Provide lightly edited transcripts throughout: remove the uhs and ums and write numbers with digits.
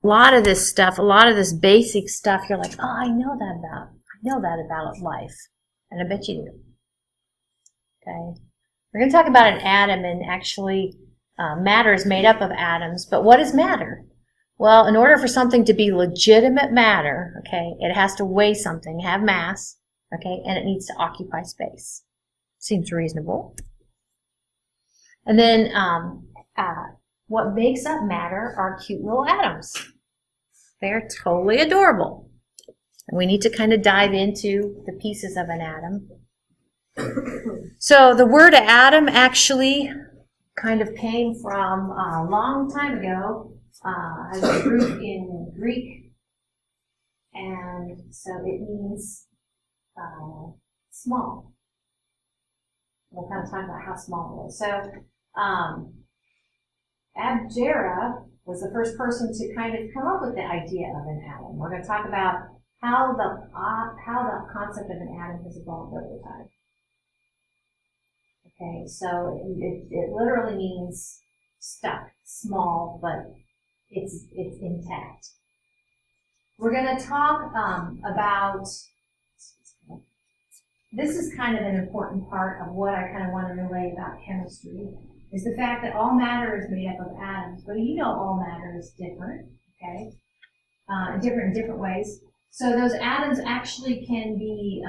lot of this stuff, a lot of this basic stuff, you're like, oh, I know that about life. And I bet you do. Okay. We're going to talk about an atom, and actually matter is made up of atoms. But what is matter? Well, in order for something to be legitimate matter, okay, it has to weigh something, have mass, okay, and it needs to occupy space. Seems reasonable. And then what makes up matter are cute little atoms. They're totally adorable. And we need to kind of dive into the pieces of an atom. So the word atom actually kind of came from a long time ago as a root in Greek. And so it means small. We'll kind of talk about how small it is. So Abdera was the first person to kind of come up with the idea of an atom. We're going to talk about how the concept of an atom has evolved over time. Okay, so it literally means stuck, small, but it's intact. We're going to talk about, this is kind of an important part of what I kind of want to relay about chemistry, is the fact that all matter is made up of atoms. But you know all matter is different, okay? Different in different ways. So those atoms actually can be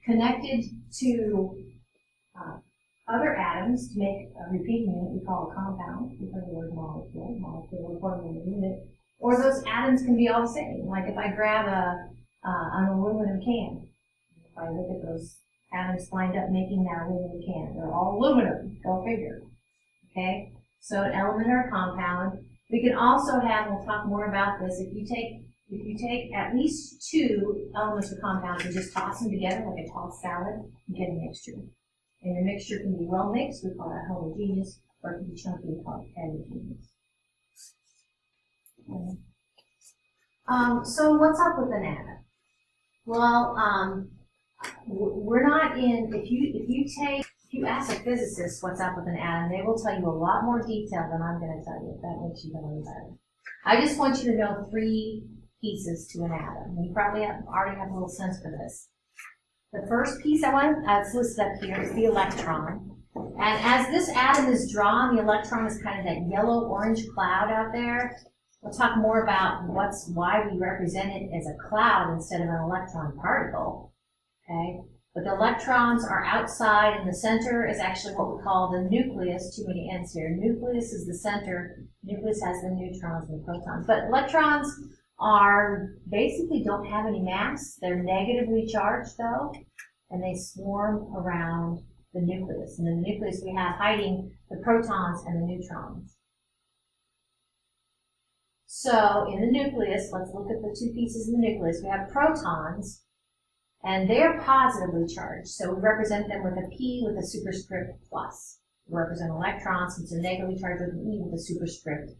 connected to other atoms to make a repeating unit we call a compound. You've heard the word molecule, reportable unit. Or those atoms can be all the same. Like if I grab an aluminum can, if I look at those atoms lined up making that aluminum can, they're all aluminum. Go figure. Okay? So an element or a compound. We can also have, we'll talk more about this, if you take at least two elements or compounds and just toss them together like a tossed salad, you get a mixture. And your mixture can be well mixed, we call that homogeneous, or it can be chunky, we call it heterogeneous. Okay. So what's up with an atom? Well, we're not in, if you ask a physicist what's up with an atom, they will tell you a lot more detail than I'm going to tell you, if that makes you feel any better. I just want you to know three pieces to an atom. You probably already have a little sense for this. The first piece it's listed up here is the electron. And as this atom is drawn, the electron is kind of that yellow-orange cloud out there. We'll talk more about why we represent it as a cloud instead of an electron particle. Okay? But the electrons are outside, and the center is actually what we call the nucleus. Too many N's here. Nucleus is the center. Nucleus has the neutrons and the protons. But electrons basically don't have any mass. They're negatively charged though, and they swarm around the nucleus. And in the nucleus we have hiding the protons and the neutrons. So in the nucleus, let's look at the two pieces in the nucleus. We have protons, and they're positively charged. So we represent them with a P with a superscript plus. We represent electrons, since they're negatively charged, with an E with a superscript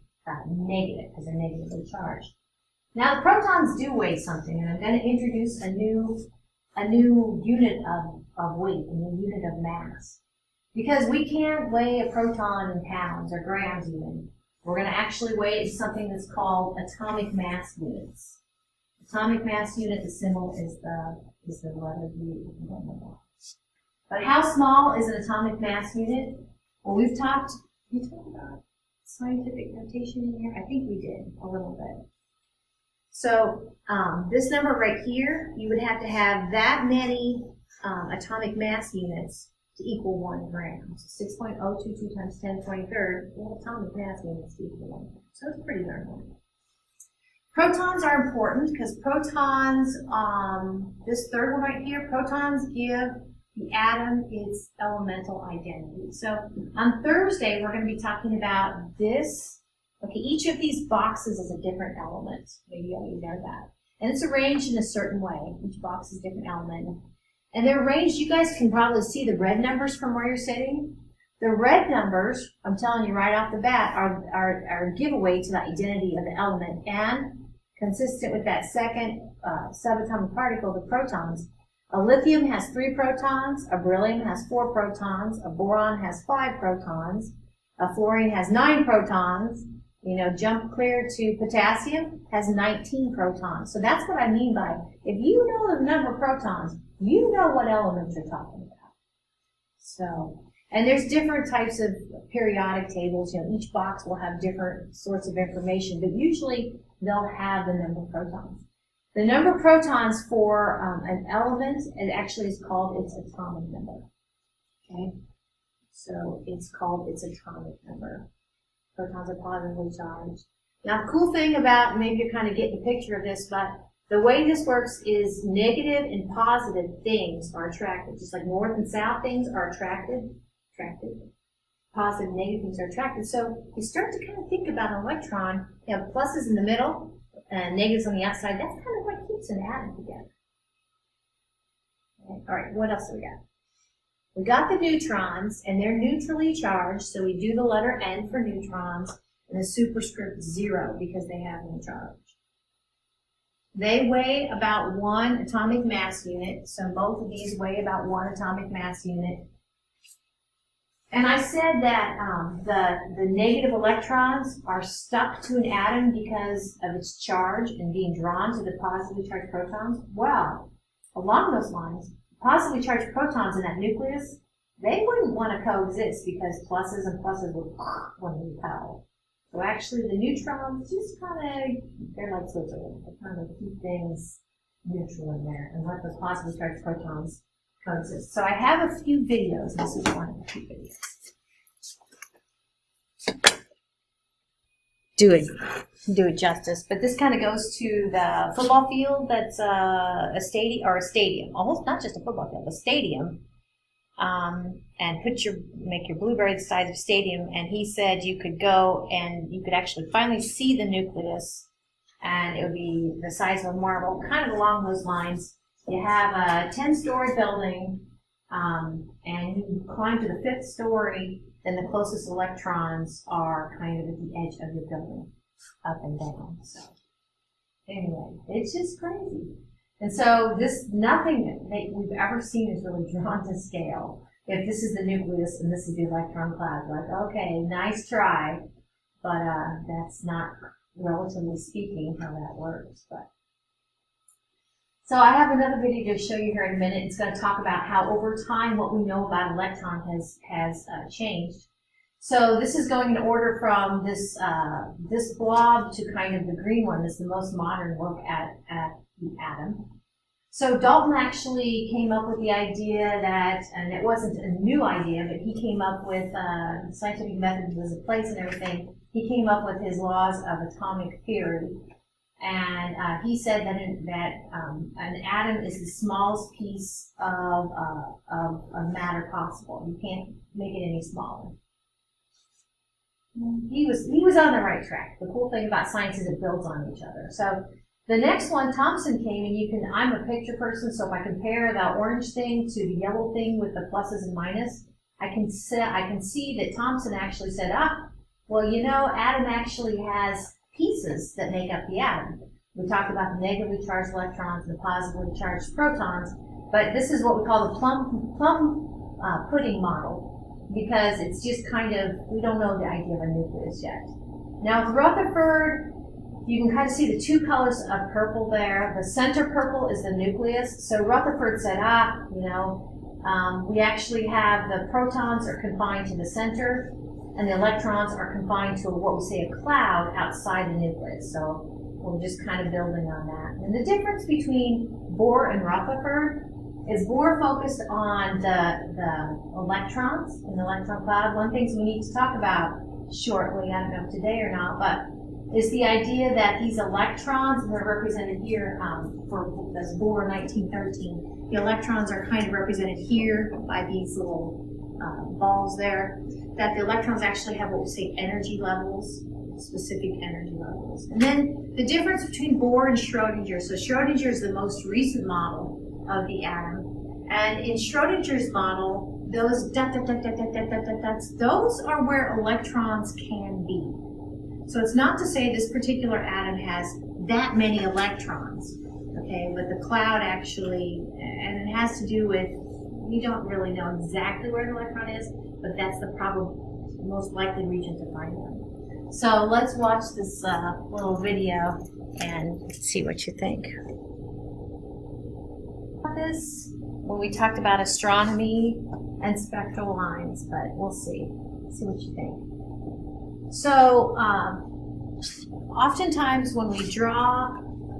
negative, because they're negatively charged. Now the protons do weigh something, and I'm going to introduce a new unit of weight, a new unit of mass. Because we can't weigh a proton in pounds or grams even. We're going to actually weigh it in something that's called atomic mass units. Atomic mass unit, the symbol is the letter U. But how small is an atomic mass unit? Well, we talked about scientific notation in here. I think we did a little bit. So this number right here, you would have to have that many atomic mass units to equal 1 gram. So 6.022 times 10 to the 23rd, well, atomic mass units to equal 1 gram. So it's pretty darn good. Protons are important because protons, this third one right here, protons give the atom its elemental identity. So on Thursday, we're going to be talking about this. Okay, each of these boxes is a different element. Maybe you know that. And it's arranged in a certain way. Each box is a different element. And they're arranged, you guys can probably see the red numbers from where you're sitting. The red numbers, I'm telling you right off the bat, are a giveaway to the identity of the element. And consistent with that second subatomic particle, the protons. A lithium has 3 protons, a beryllium has 4 protons, a boron has 5 protons, a fluorine has 9 protons, You know, jump clear to potassium has 19 protons. So that's what I mean by, if you know the number of protons, you know what elements you're talking about. So, and there's different types of periodic tables. You know, each box will have different sorts of information, but usually they'll have the number of protons. The number of protons for an element, it actually is called its atomic number. Okay? So it's called its atomic number. Protons are positively charged. Now, the cool thing about, maybe you're kind of getting a picture of this, but the way this works is negative and positive things are attracted. Just like north and south things are attracted. Positive and negative things are attracted. So you start to kind of think about an electron. You have pluses in the middle and negatives on the outside. That's kind of what keeps an atom together. Okay. All right, what else do we got? We got the neutrons, and they're neutrally charged, so we do the letter N for neutrons, and the superscript 0 because they have no charge. They weigh about 1 atomic mass unit, so both of these weigh about 1 atomic mass unit. And I said that the negative electrons are stuck to an atom because of its charge and being drawn to the positively charged protons. Well, along those lines, positively charged protons in that nucleus, they wouldn't want to coexist because pluses and pluses would repel. So actually the neutrons just kind of, they're like Switzerland. They kind of keep things neutral in there and let those positively charged protons coexist. So I have a few videos. This is one of the few videos. Do it justice. But this kind of goes to the football field that's a stadium, almost not just a football field, a stadium. And make your blueberry the size of a stadium. And he said you could go and you could actually finally see the nucleus, and it would be the size of a marble, kind of along those lines. You have a 10-story building, and you climb to the 5th story, then the closest electrons are kind of at the edge of your building, up and down. So anyway, it's just crazy. And so nothing that we've ever seen is really drawn to scale. If this is the nucleus and this is the electron cloud, like, okay, nice try, but that's not, relatively speaking, how that works. But so I have another video to show you here in a minute. It's going to talk about how over time what we know about electron has changed. So this is going in order from this blob to kind of the green one. This is the most modern look at the atom. So Dalton actually came up with the idea that, and it wasn't a new idea, but he came up with scientific method was in place and everything. He came up with his laws of atomic theory. And he said that an atom is the smallest piece of matter possible. You can't make it any smaller. He was on the right track. The cool thing about science is it builds on each other. So the next one, Thomson came, and I'm a picture person, so if I compare the orange thing to the yellow thing with the pluses and minus, I can see that Thomson actually said, well, you know, atom actually has pieces that make up the atom. We talked about the negatively charged electrons and the positively charged protons, but this is what we call the plum pudding model, because it's just kind of, we don't know the idea of a nucleus yet. Now with Rutherford, you can kind of see the two colors of purple there. The center purple is the nucleus. So Rutherford said, we actually have the protons are confined to the center, and the electrons are confined to what we say a cloud outside the nucleus. So we're just kind of building on that. And the difference between Bohr and Rutherford is Bohr focused on the electrons in the electron cloud. One thing we need to talk about shortly, I don't know if today or not, but is the idea that these electrons, and they're represented here for this Bohr 1913, the electrons are kind of represented here by these little balls there, that the electrons actually have what we say energy levels, specific energy levels. And then the difference between Bohr and Schrödinger. So Schrödinger is the most recent model of the atom. And in Schrödinger's model, those dots, those are where electrons can be. So it's not to say this particular atom has that many electrons, okay, but the cloud actually, and it has to do with, we don't really know exactly where the electron is, but that's the most likely region to find them. So let's watch this little video and see what you think. This when we talked about astronomy and spectral lines, but we'll see what you think. So oftentimes when we draw,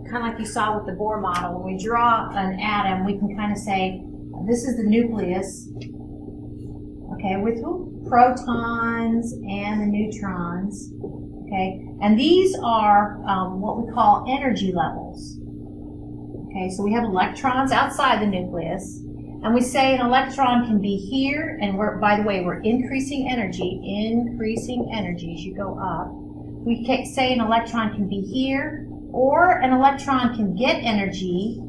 kind of like you saw with the Bohr model, when we draw an atom, we can kind of say this is the nucleus, okay, with protons and the neutrons, okay, and these are what we call energy levels. Okay, so we have electrons outside the nucleus, and we say an electron can be here, and by the way, we're increasing energy as you go up. We can say an electron can be here, or an electron can get energy.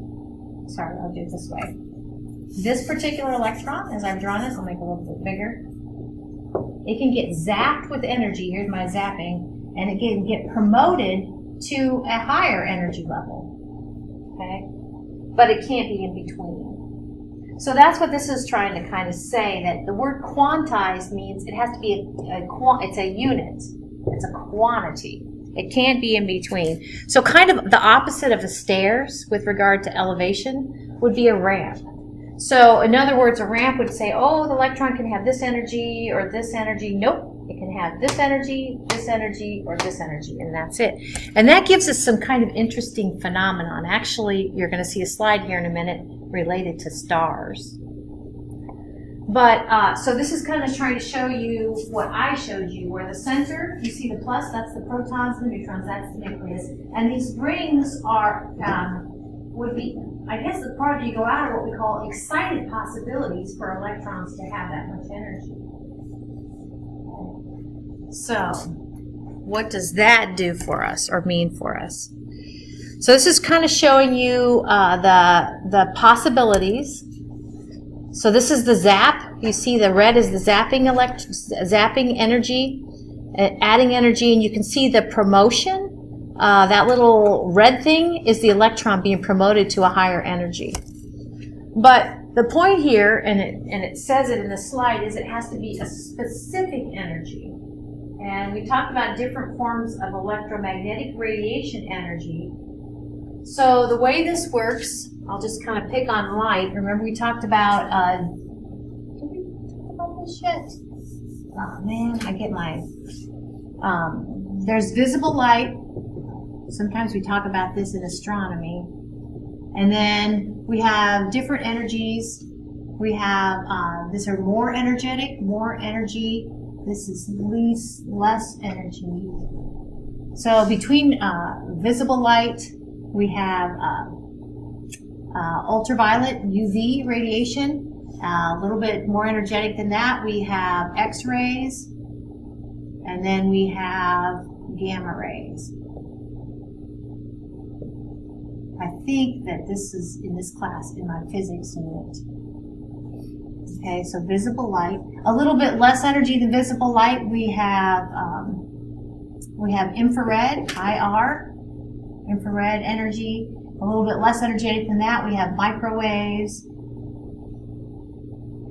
Sorry, I'll do it this way. This particular electron, as I've drawn it, I'll make it a little bit bigger. It can get zapped with energy. Here's my zapping, and it can get promoted to a higher energy level. Okay, but it can't be in between. So that's what this is trying to kind of say, that the word quantized means it has to be it's a unit, it's a quantity. It can't be in between. So kind of the opposite of the stairs with regard to elevation would be a ramp. So in other words, a ramp would say, oh, the electron can have this energy or this energy. Nope. It can have this energy, or this energy, and that's it. And that gives us some kind of interesting phenomenon. Actually, you're going to see a slide here in a minute related to stars. But, so this is kind of trying to show you what I showed you, where the center, you see the plus, that's the protons and the neutrons, that's the nucleus. And these rings are, would be, I guess the farther you go out are what we call excited possibilities for electrons to have that much energy. So, what does that do for us or mean for us? So this is kind of showing you the possibilities. So this is the zap. You see the red is the zapping energy, adding energy, and you can see the promotion. That little red thing is the electron being promoted to a higher energy. But the point here, and it says it in the slide, is it has to be a specific energy. And we talked about different forms of electromagnetic radiation energy. So the way this works, I'll just kind of pick on light. Remember we talked about, did we talk about this yet? Oh man, I get my, there's visible light. Sometimes we talk about this in astronomy. And then we have different energies. We have, these are more energetic, more energy. This is less energy. So between visible light, we have ultraviolet UV radiation, a little bit more energetic than that. We have X-rays, and then we have gamma rays. I think that this is in this class in my physics unit. Okay, so visible light, a little bit less energy than visible light. We have infrared, IR, infrared energy. A little bit less energetic than that, we have microwaves.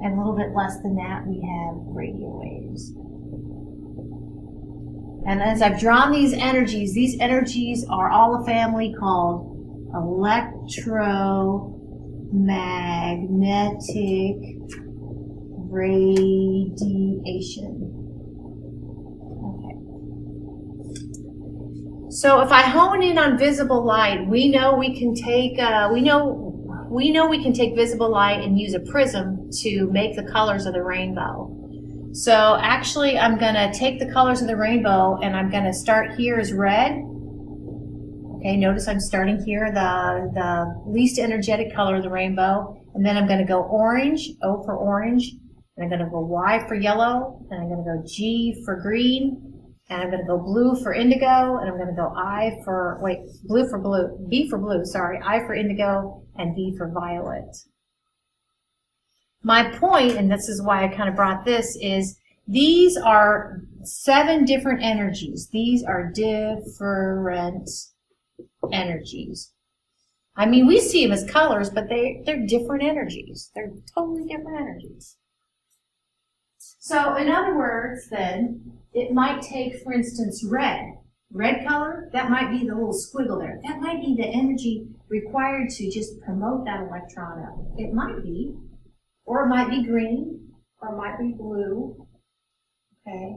And a little bit less than that, we have radio waves. And as I've drawn these energies are all a family called electromagnetic radiation. Okay. So if I hone in on visible light, we know we can take visible light and use a prism to make the colors of the rainbow. So actually, I'm going to take the colors of the rainbow, and I'm going to start here as red. Okay, notice I'm starting here, the least energetic color of the rainbow, and then I'm going to go orange, O for orange, and I'm going to go Y for yellow, and I'm going to go G for green, and I'm going to go blue for indigo, and I'm going to go B for blue, sorry, I for indigo, and V for violet. My point, and this is why I kind of brought this, is these are 7 different energies. These are different energies. I mean, we see them as colors, but they're different energies. They're totally different energies. So in other words, then, it might take, for instance, red. Red color, that might be the little squiggle there. That might be the energy required to just promote that electron up. It might be. Or it might be green, or it might be blue. Okay?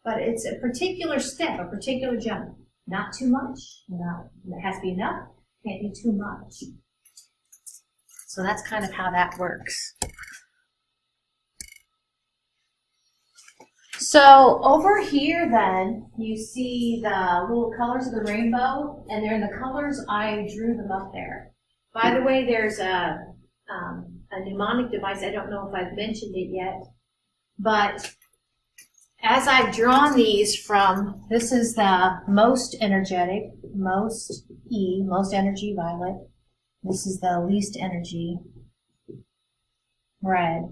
But it's a particular step, a particular jump. Not too much. No. It has to be enough. Can't be too much. So that's kind of how that works. So over here then, you see the little colors of the rainbow, and they're in the colors I drew them up there. By the way, there's a mnemonic device. I don't know if I've mentioned it yet, but as I've drawn these from, this is the most energetic, most E, most energy violet. This is the least energy red.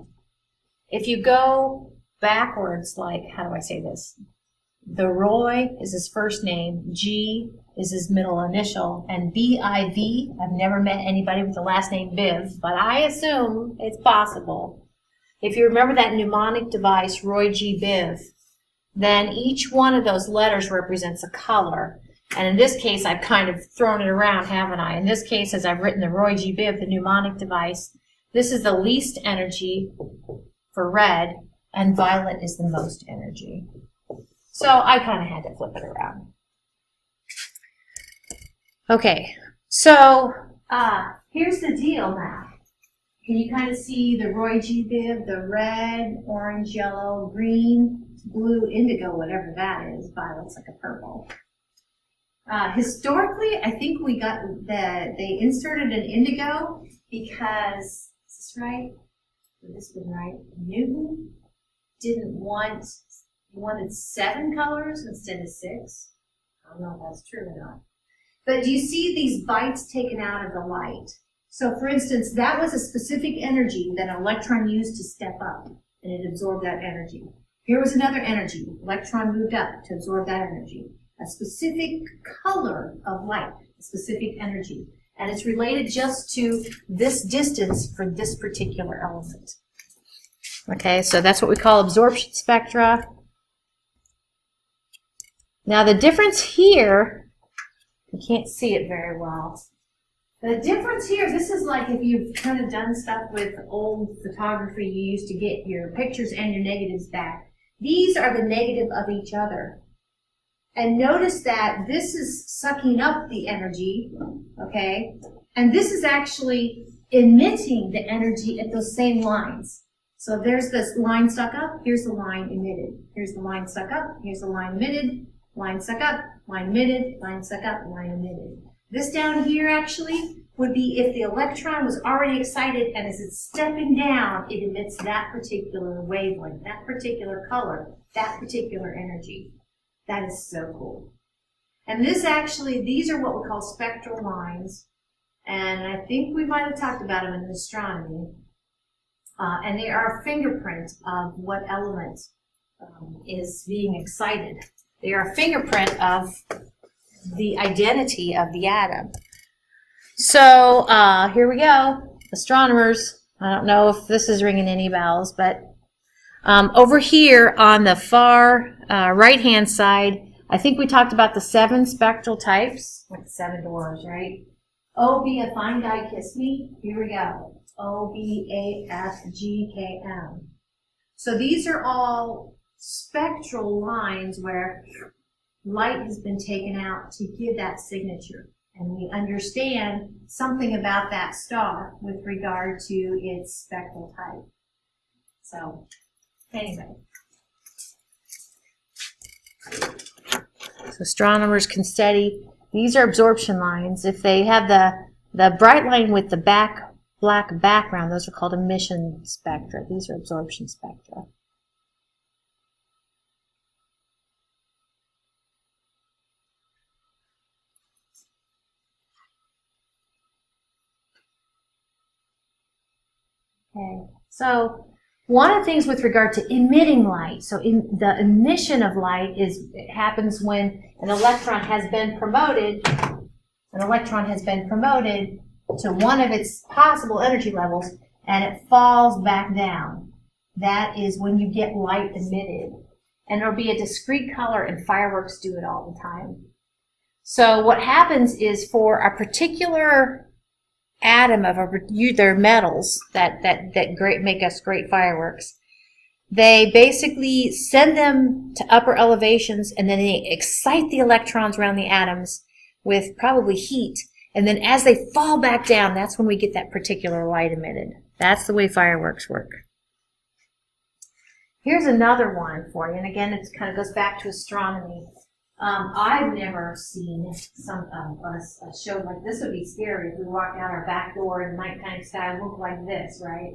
If you go backwards, like, how do I say this? The Roy is his first name, G is his middle initial, and B-I-V, I've never met anybody with the last name Biv, but I assume it's possible. If you remember that mnemonic device, Roy G. Biv, then each one of those letters represents a color. And in this case, I've kind of thrown it around, haven't I? In this case, as I've written the Roy G. Biv, the mnemonic device, this is the least energy for red, and violet is the most energy. So I kind of had to flip it around. Okay, so here's the deal now. Can you kind of see the Roy G. Biv, the red, orange, yellow, green, blue, indigo, whatever that is. Violet's like a purple. Historically, I think we got they inserted an indigo because, is this right? This was right. Newton wanted 7 colors instead of 6. I don't know if that's true or not. But do you see these bytes taken out of the light? So for instance, that was a specific energy that an electron used to step up, and it absorbed that energy. Here was another energy. Electron moved up to absorb that energy. A specific color of light, a specific energy. And it's related just to this distance for this particular element. Okay, so that's what we call absorption spectra. Now the difference here, you can't see it very well. The difference here, this is like if you've kind of done stuff with old photography, you used to get your pictures and your negatives back. These are the negative of each other. And notice that this is sucking up the energy, okay? And this is actually emitting the energy at those same lines. So there's this line stuck up, here's the line emitted. Here's the line stuck up, here's the line emitted, line stuck up, line emitted, line stuck up, line emitted. This down here actually would be if the electron was already excited and as it's stepping down, it emits that particular wavelength, that particular color, that particular energy. That is so cool. And this actually, these are what we call spectral lines. And I think we might have talked about them in astronomy. And they are a fingerprint of what element is being excited. They are a fingerprint of the identity of the atom. So here we go. Astronomers, I don't know if this is ringing any bells, but over here on the far right-hand side, I think we talked about the 7 spectral types, like the 7 dwarves, right? O, B, a fine guy, kiss me. Here we go. O, B, A, F, G, K, M. So these are all spectral lines where light has been taken out to give that signature. And we understand something about that star with regard to its spectral type. So, anyway. So astronomers can study, these are absorption lines. If they have the bright line with the black background, those are called emission spectra. These are absorption spectra. Okay, so one of the things with regard to emitting light, so the emission of light it happens when an electron has been promoted to one of its possible energy levels, and it falls back down. that is when you get light emitted. And it'll be a discrete color, and fireworks do it all the time. So what happens is for a particular atom of their metals that make us great fireworks, they basically send them to upper elevations, and then they excite the electrons around the atoms with probably heat. And then as they fall back down, that's when we get that particular light emitted. That's the way fireworks work. Here's another one for you. And again, it kind of goes back to astronomy. I've never seen a show like this. Would be scary if we walked out our back door and the nighttime sky looked like this, right?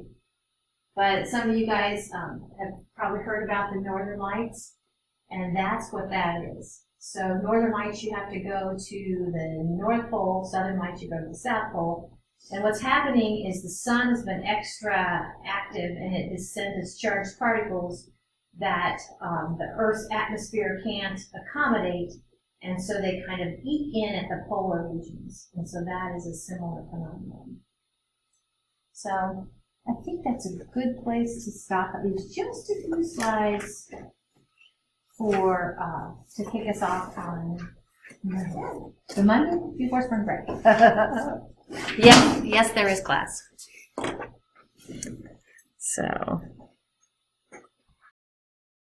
But some of you guys have probably heard about the Northern Lights, and that's what that is. So Northern Lights, you have to go to the North Pole. Southern Lights, you go to the South Pole. And what's happening is the sun has been extra active, and it has sent its charged particles that the Earth's atmosphere can't accommodate, and so they kind of eke in at the polar regions. And so that is a similar phenomenon. So I think that's a good place to stop. At least just a few slides for to kick us off on the Monday before spring break. Yes, there is class. So.